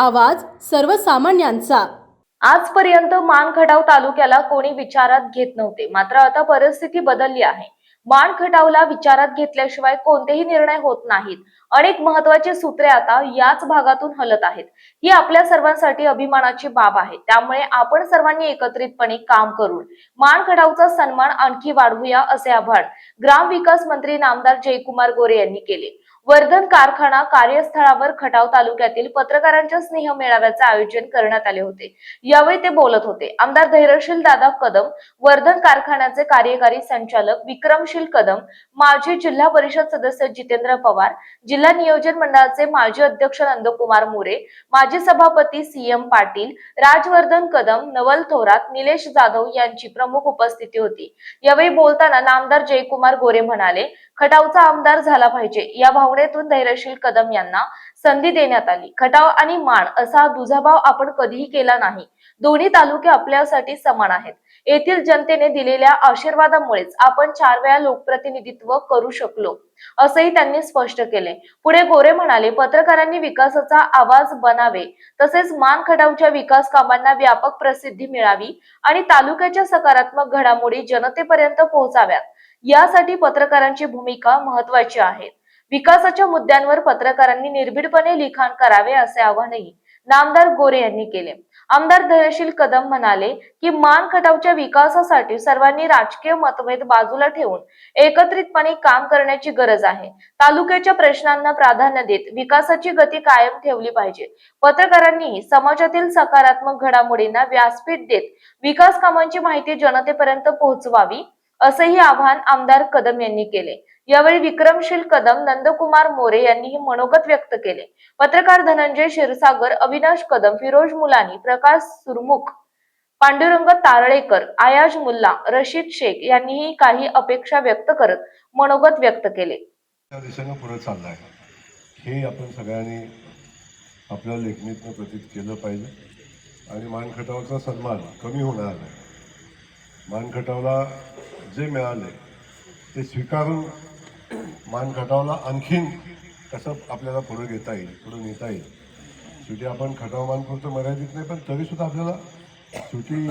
आवाज सर्वसामान्यांचा। आजपर्यंत मानखटाव तालुक्याला कोणी विचारात घेत नव्हते, मात्र आता परिस्थिती बदलली आहे। मानखटावला विचारात घेतल्याशिवाय कोणतेही निर्णय होत नाहीत। अनेक महत्त्वाची सूत्रे आता याच भागातून हलत आहेत। ही आपल्या सर्वांसाठी अभिमानाची बाब आहे। त्यामुळे आपण सर्वांनी एकत्रितपणे काम करून मानखटावचा सन्मान आणखी वाढवूया, असे आवाहन ग्रामविकास मंत्री नामदार जयकुमार गोरे यांनी केले। वर्धन कारखाना कार्यस्थळावर खटाव तालुक्यातील पत्रकारांच्या स्नेह मेळाव्याचे आयोजन करण्यात आले होते। यावेळी ते बोलत होते। आमदार धैर्यशील दादा कदम, वर्धन कारखान्याचे कार्यकारी संचालक विक्रमशील कदम, माजी जिल्हा परिषद सदस्य जितेंद्र पवार, जिल्हा नियोजन मंडळाचे माजी अध्यक्ष नंदकुमार मोरे, माजी सभापती सीएम पाटील, राजवर्धन कदम, नवल थोरात, निलेश जाधव यांची प्रमुख उपस्थिती होती। यावेळी बोलताना नामदार जयकुमार गोरे म्हणाले, खटावचा आमदार झाला पाहिजे या भावनेतून धैर्यशील कदम यांना संधी देण्यात आली। खटाव आणि मान असा दुजाभाव आपण कधीही केला नाही। दोन्ही तालुके आपल्यासाठी समान आहेत। येथील जनतेने दिलेल्या आशीर्वादामुळेच आपण 4 वेळा लोकप्रतिनिधित्व करू शकलो, असंही त्यांनी स्पष्ट केले। पुढे गोरे म्हणाले, पत्रकारांनी विकासाचा आवाज बनावे, तसेच मान खटावच्या विकास कामांना व्यापक प्रसिद्धी मिळावी आणि तालुक्याच्या सकारात्मक घडामोडी जनतेपर्यंत पोहोचाव्यात, यासाठी पत्रकारांची भूमिका महत्त्वाची आहे। विकासाच्या मुद्द्यांवर पत्रकारांनी निर्भीडपणे लिखाण करावे, असे आवाहनही नामदार गोरे यांनी केले। आमदार धैर्यशील कदम म्हणाले की मान खटावच्या विकासासाठी सर्वांनी राजकीय मतभेद बाजूला ठेवून एकत्रितपणे काम करण्याची गरज आहे। तालुक्याच्या प्रश्नांना प्राधान्य देत विकासाची गती कायम ठेवली पाहिजे। पत्रकारांनी समाजातील सकारात्मक घडामोडींना व्यासपीठ देत विकास कामांची माहिती जनतेपर्यंत पोहोचवावी, असेही आवाहन आमदार कदम यांनी केले। यावेळी विक्रमशील कदम, नंदकुमार मोरे यांनीही मनोगत व्यक्त केले। पत्रकार धनंजय क्षीरसागर, अविनाश कदम, फिरोज मुलानी, प्रकाश सुरमुख, पांडुरंग तारळेकर, आयाज मुल्ला, रशीद शेख यांनीही काही अपेक्षा व्यक्त करत मनोगत व्यक्त केले। त्या दिशेने पुढे चाललाय हे आपण सगळ्यांनी आपल्या लेखणीतून प्रतीत केलं पाहिजे आणि मानखटावचा सन्मान कमी होणार नाही। मानखटावला जे मिळाले ते स्वीकारून मानखटावला आणखीन कसं आपल्याला पुढे घेता येईल, पुढे नेता येईल। शेवटी आपण खटाव मानपुरतं मर्यादित नाही, पण तरीसुद्धा आपल्याला शेवटी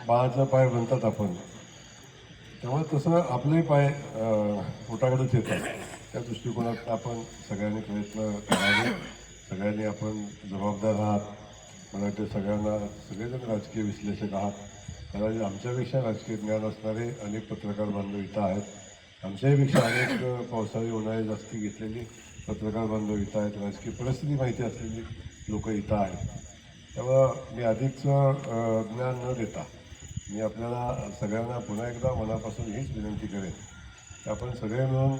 बाळाचा पाय बनतात आपण, त्यामुळे तसं आपले पाय पोटाकडेच येतात। त्या दृष्टिकोनात आपण सगळ्यांनी प्रयत्न करावे, सगळ्यांनी आपण जबाबदार आहात। मला वाटतं सगळेजण राजकीय विश्लेषक आहात, कारण आमच्यापेक्षा राजकीय ज्ञान असणारे अनेक पत्रकार बांधव इथं आहेत। आमच्याहीपेक्षा अनेक पावसाळी उन्हाळी जास्ती घेतलेली पत्रकार बांधव इथं आहेत, राजकीय परिस्थिती माहिती असलेली लोक इथं आहेत। त्यामुळं मी अधिकचं ज्ञान न देता मी आपल्याला सगळ्यांना पुन्हा एकदा मनापासून हीच विनंती करेन की आपण सगळे मिळून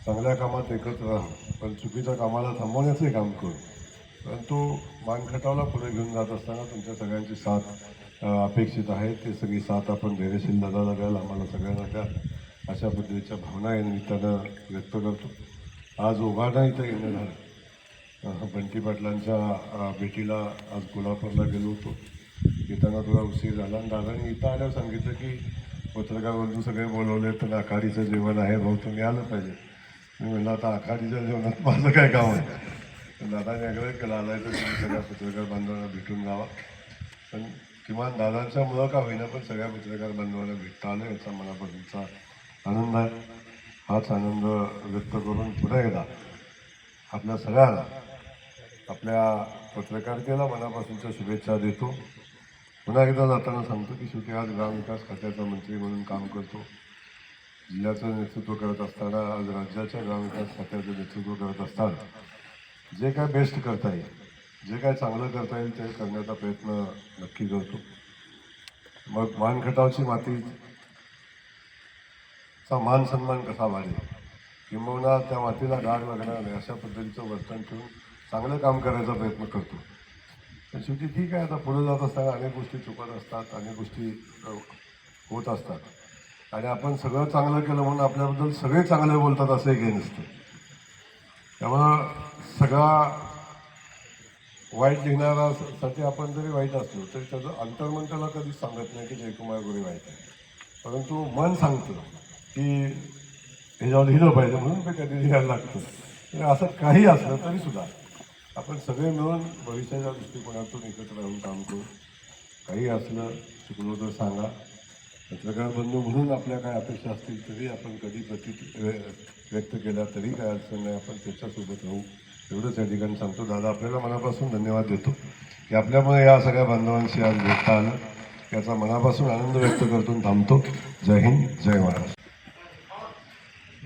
चांगल्या कामात एकत्र राहू, पण चुकीच्या कामाला थांबवण्याचे काम करू। परंतु मानखटावला पुढे घेऊन जात असताना तुमच्या सगळ्यांची साथ अपेक्षित आहे। ते सगळी साथ आपण धैर्यशील दादाला द्याल, आम्हाला सगळ्यांना द्या, अशा पद्धतीच्या भावना या निमित्तानं व्यक्त करतो। आज उभारणं इथं येणं झालं, बंटी पाटलांच्या भेटीला आज कोल्हापूरला गेलो होतो। येताना थोडा उशीर झाला आणि दादांनी इथं आल्यावर सांगितलं की पत्रकार बंधू सगळे बोलवले, तर आखाडीचं जेवण आहे भाऊ, तुम्ही आलं पाहिजे। मी म्हणलं आता आखाडीच्या जेवणात माझं काय काम आहे। दादाने आग्रह केला, आलाय तर तुम्ही सगळ्या पत्रकार बांधवांना भेटून जावा। पण किमान दादांच्या मुलं का होईना, पण सगळ्या पत्रकार बांधवांना भेटता आलं, याचा मनापासूनचा आनंद आहे। हाच आनंद व्यक्त करून पुन्हा एकदा आपल्या सगळ्यांना आपल्या पत्रकारितेला मनापासूनच्या शुभेच्छा देतो। पुन्हा एकदा जाताना सांगतो की शेवटी आज ग्रामविकास खात्याचा मंत्री म्हणून काम करतो, जिल्ह्याचं नेतृत्व करत असताना, आज राज्याच्या ग्रामविकास खात्याचं नेतृत्व करत असताना जे काय बेस्ट करता येईल, जे काय चांगलं करता येईल ते करण्याचा प्रयत्न नक्की करतो। मग मानखटावची मातीचा मान सन्मान कसा वाढेल, किंबहुना त्या मातीला डाग लागणार नाही अशा पद्धतीचं वर्तन ठेवून चांगलं काम करायचा प्रयत्न करतो। तर शेवटी ठीक आहे, आता पुढे जात असताना अनेक गोष्टी चुकत असतात, अनेक गोष्टी होत असतात आणि आपण सगळं चांगलं केलं म्हणून आपल्याबद्दल सगळे चांगले बोलतात असंही काही नसतं। त्यामुळं सगळा वाईट लिहिणारासाठी आपण जरी वाईट असलो तरी त्याचं अंतर्मन त्याला कधीच सांगत नाही की जयकुमार गोरे वाईट आहे, परंतु मन सांगतं की ह्याच्यावर लिहिलं पाहिजे म्हणून ते कधी लिहायला लागतं। तर असं काही असलं तरीसुद्धा आपण सगळे मिळून भविष्याच्या दृष्टिकोनातून एकत्र राहून काम करू. काही असलं चुकलो तर सांगा. पत्रकार बंधू म्हणून आपल्या काय अपेक्षा असतील तरी आपण कधी व्यक्त केल्या तरी काय अडचण नाही, आपण त्याच्यासोबत राहू एवढंच या ठिकाणी सांगतो. दादा आपल्याला मनापासून धन्यवाद देतो की आपल्यामुळे या सगळ्या बांधवांशी आज भेटता आलं, याचा मनापासून आनंद व्यक्त करतो. थांबतो. जय हिंद, जय महाराष्ट्र.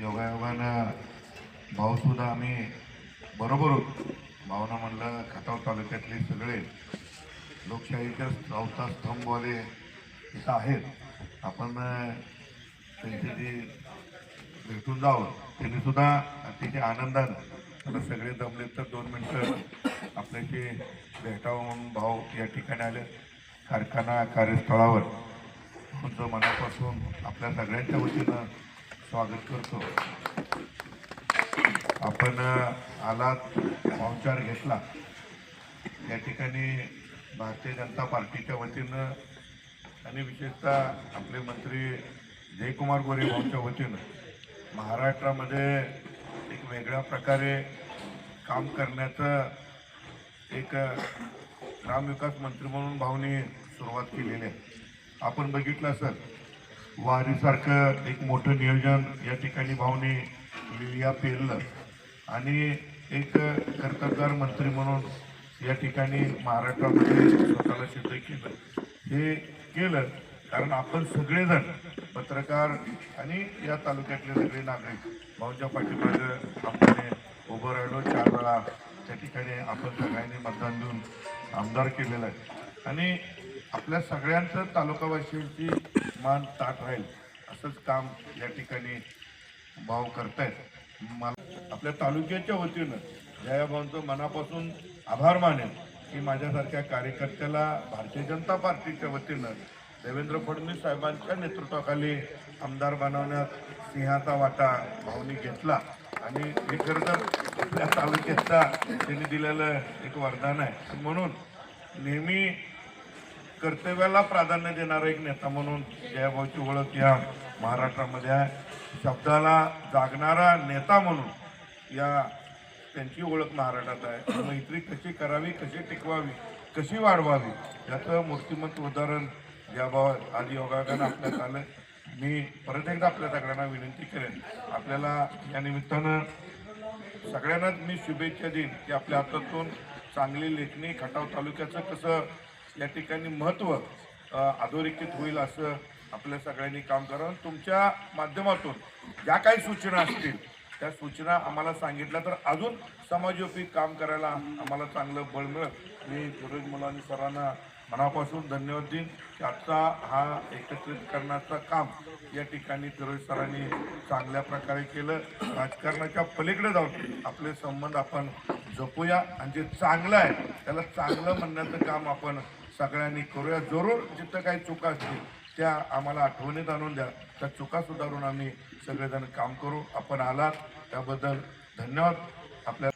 योगायोगानं भाऊसुद्धा आम्ही बरोबर होतो. भावना म्हणलं खटाव तालुक्यातले सगळे लोकशाहीच्या चौथा स्तंभवाले इथं आहेत. आपण त्यांच्याशी भेटून जावं. त्यांनी सुद्धा अतिशय आनंदानं आता सगळे जमले तर 2 मिनटं आपल्याशी भेटावं म्हणून भाऊ या ठिकाणी आले. कारखाना कार्यस्थळावर तुमचं मनापासून आपल्या सगळ्यांच्या वतीनं स्वागत करतो. आपण आलात, पाहुणचार घेतला. या ठिकाणी भारतीय जनता पार्टीच्या वतीनं आणि विशेषतः आपले मंत्री जयकुमार गोरे भाऊंच्या वतीनं महाराष्ट्रामध्ये एक वेगळ्या प्रकारे काम करण्याचं एक ग्रामविकास मंत्री म्हणून भाऊनी सुरुवात केलेली आहे. आपण बघितलं असेल वारीसारखं एक मोठं नियोजन या ठिकाणी भाऊनी लिहिया पेरलं आणि एक कर्तबगार मंत्री म्हणून या ठिकाणी महाराष्ट्रामध्ये स्वतःला सिद्ध केलं. हे केलं कारण आपण सगळेजण पत्रकार आणि या तालुक्यातले सगळे नागरिक भाऊंच्या पाठीमागं आपण उभं राहिलो. 4 वेळा त्या ठिकाणी आपण सगळ्यांनी मतदान देऊन आमदार केलेलं आहे आणि आपल्या सगळ्यांचं तालुकावासियांची मान ताट राहील असंच काम या ठिकाणी भाऊ करतायत. मला आपल्या तालुक्याच्या वतीनं जयाभाऊंचं मनापासून आभार मानेल की माझ्यासारख्या कार्यकर्त्याला भारतीय जनता पार्टीच्या वतीनं देवेंद्र फडणवीस साहेबांच्या नेतृत्वाखाली आमदार बनवण्यात सिंहाचा वाटा भाऊनी घेतला आणि हे खरं तर आपल्या तालुक्याचा त्यांनी दिलेलं एक वरदान आहे. म्हणून नेहमी कर्तव्याला प्राधान्य देणारा एक नेता म्हणून जयाभाऊची ओळख या महाराष्ट्रामध्ये आहे. शब्दाला जागणारा नेता म्हणून या त्यांची ओळख महाराष्ट्रात आहे. मैत्री कशी करावी, कशी टिकवावी, कशी वाढवावी याचं मूर्तिमंत उदाहरण जयाभाऊ आज योगायोगानं आपल्यात आलं. मी परत एकदा आपल्या सगळ्यांना विनंती करेन, आपल्याला या निमित्तानं सगळ्यांनाच मी शुभेच्छा देईन की आपल्या हातातून चांगली लेखणी खटाव तालुक्याचं कसं या ठिकाणी महत्त्व अधोरेखित होईल असं आपल्या सगळ्यांनी काम करावं. तुमच्या माध्यमातून ज्या काही सूचना असतील त्या सूचना आम्हाला सांगितल्या तर अजून समाजोपयोगी काम करायला आम्हाला चांगलं बळ मिळेल. मी फिरोज मुलानी सरांना मनापासून धन्यवाद देईन की आजचा हा एकत्रित करण्याचं काम या ठिकाणी फिरोज सरांनी चांगल्या प्रकारे केलं. राजकारणाच्या पलीकडे जाऊन आपले संबंध आपण जपूया आणि जे चांगलं आहे त्याला चांगलं म्हणण्याचं काम आपण सगळ्यांनी करूया. जरूर जिथं काही चुका असतील त्या आम्हाला आठवणीत आणून द्या. त्या चुका सुधारून आम्ही सगळेजण काम करू. आपण आलात त्याबद्दल धन्यवाद. आपल्या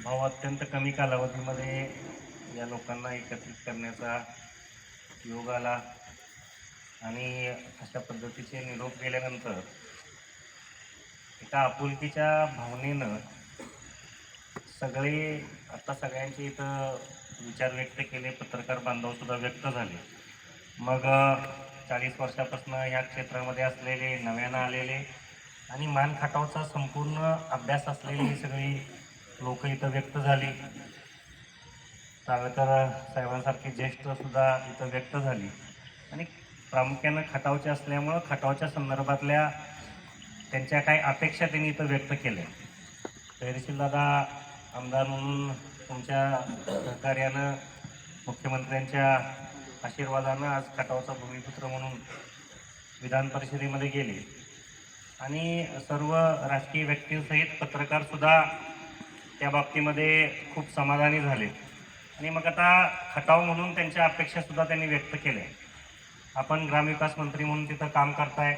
भाऊ अत्यंत कमी कालावधीमध्ये या लोकांना एकत्रित करण्याचा योग आला आणि अशा पद्धतीचे निरोप गेल्यानंतर एका आपुलकीच्या भावनेनं सगळे आता सगळ्यांचे इथं विचार व्यक्त केले. पत्रकार बांधवसुद्धा व्यक्त झाले. मग 40 वर्षापासून ह्या क्षेत्रामध्ये असलेले, नव्यानं आलेले आणि मान खटावचा संपूर्ण अभ्यास असलेली सगळी लोक इथं व्यक्त झाली. सावरकर साहेबांसारखी ज्येष्ठसुद्धा इथं व्यक्त झाली आणि प्रामुख्यानं खटावचे असल्यामुळं खटावच्या संदर्भातल्या त्यांच्या काही अपेक्षा त्यांनी इथं व्यक्त केल्या. तहसील दादा आमदार म्हणून तुमच्या सहकार्यानं, मुख्यमंत्र्यांच्या आशीर्वादानं आज खटावचा भूमिपुत्र म्हणून विधान परिषदेमध्ये गेले आणि सर्व राजकीय व्यक्तींसहित पत्रकारसुद्धा त्या बाबतीमध्ये खूप समाधानी झाले आणि मग आता खटाव म्हणून त्यांच्या अपेक्षासुद्धा त्यांनी व्यक्त केल्या. आपण ग्रामविकास मंत्री म्हणून तिथं काम करताय.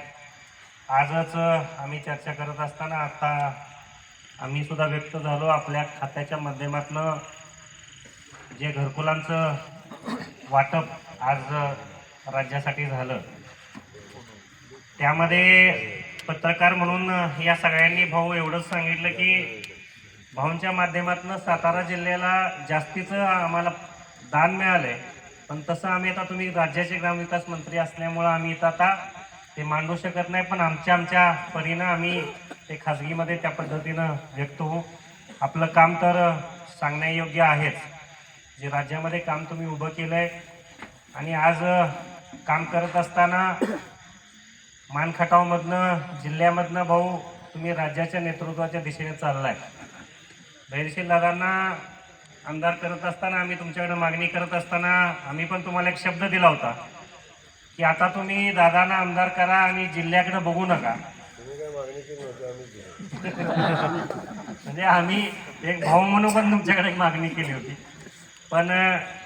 आजच आम्ही चर्चा करत असताना आता आम्ही सुद्धा व्यक्त झालो. आपल्या खात्याच्या माध्यमातून जे घरकुलांचं वाटप आज राज्यासाठी झालं त्यामध्ये पत्रकार म्हणून या सगळ्यांनी भाऊ एवढंच सांगितलं की भाऊंच्या माध्यमातून सातारा जिल्ह्याला जास्तीचं आम्हाला दान मिळालं आहे. पण तसं आम्ही आता, तुम्ही राज्याचे ग्रामविकास मंत्री असल्यामुळं आम्ही इथं आता ते मांडू शकत नाही, पण आमच्या परीनं आम्ही ते खाजगीमध्ये त्या पद्धतीनं व्यक्त होऊ. आपलं काम तर सांगण्यायोग्य आहेच. जे राज्यामध्ये काम तुम्ही उभं केलं आहे आणि आज काम करत असताना मानखटावमधनं, जिल्ह्यामधनं भाऊ तुम्ही राज्याच्या नेतृत्वाच्या दिशेने चाललाय. धैर्यशील दादांना आमदार करत असताना, आम्ही तुमच्याकडे मागणी करत असताना आम्ही पण तुम्हाला एक शब्द दिला होता की आता तुम्ही दादांना आमदार करा आणि जिल्ह्याकडे बघू नका. म्हणजे आम्ही एक भाऊ म्हणून पण तुमच्याकडे एक मागणी केली होती, पण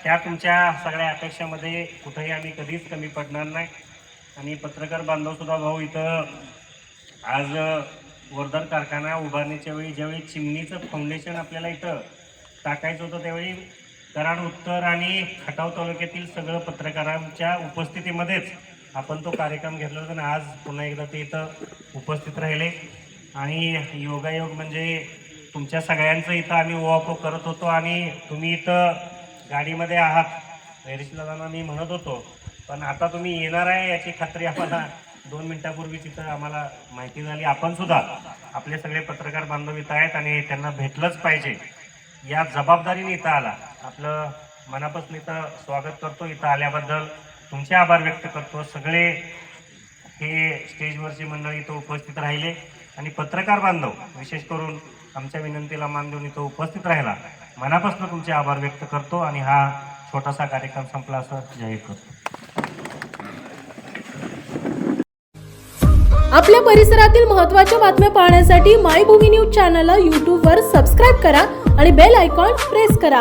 त्या तुमच्या सगळ्या अपेक्षामध्ये कुठेही आम्ही कधीच कमी पडणार नाही. आणि पत्रकार बांधवसुद्धा भाऊ इथं आज वर्धर कारखाना उभारण्याच्या वेळी ज्यावेळी चिमणीचं फाउंडेशन आपल्याला इथं टाकायचं होतं, त्यावेळी कराड उत्तर आणि खटाव तालुक्यातील सगळं पत्रकारांच्या उपस्थितीमध्येच आपण तो कार्यक्रम घेतला होता. आणि आज पुन्हा एकदा ते इथं उपस्थित राहिले. आणि योगायोग म्हणजे तुमच्या सगळ्यांचं इथं आम्ही ओवापो करत होतो आणि तुम्ही इथं गाडीमध्ये आहात. धैर्यशीलदादांना मी म्हणत होतो, पण आता तुम्ही येणार आहे याची खात्री आम्हाला 2 मिनिटापूर्वी तिथं आम्हाला माहिती झाली. आपण सुद्धा, आपले सगळे पत्रकार बांधव इथं आहेत आणि त्यांना भेटलंच पाहिजे या जबाबदारीने इथं आला. आपलं मनापासून इथं स्वागत करतो. इथं आल्याबद्दल तुमचे आभार व्यक्त करतो. सगळे हे स्टेजवरची मंडळी इथं उपस्थित राहिले आणि पत्रकार बांधव विशेष करून आमच्या विनंतीला मान देऊन इथं उपस्थित राहिला, मनापासून तुमचे आभार व्यक्त करतो आणि हा छोटासा कार्यक्रम संपला असं जाहीर करतो. आपल्या परिसरातील महत्त्वाच्या बातम्या पाहण्यासाठी मायभूमी न्यूज चॅनलला यूट्यूबवर सबस्क्राईब करा आणि बेल आयकॉन प्रेस करा.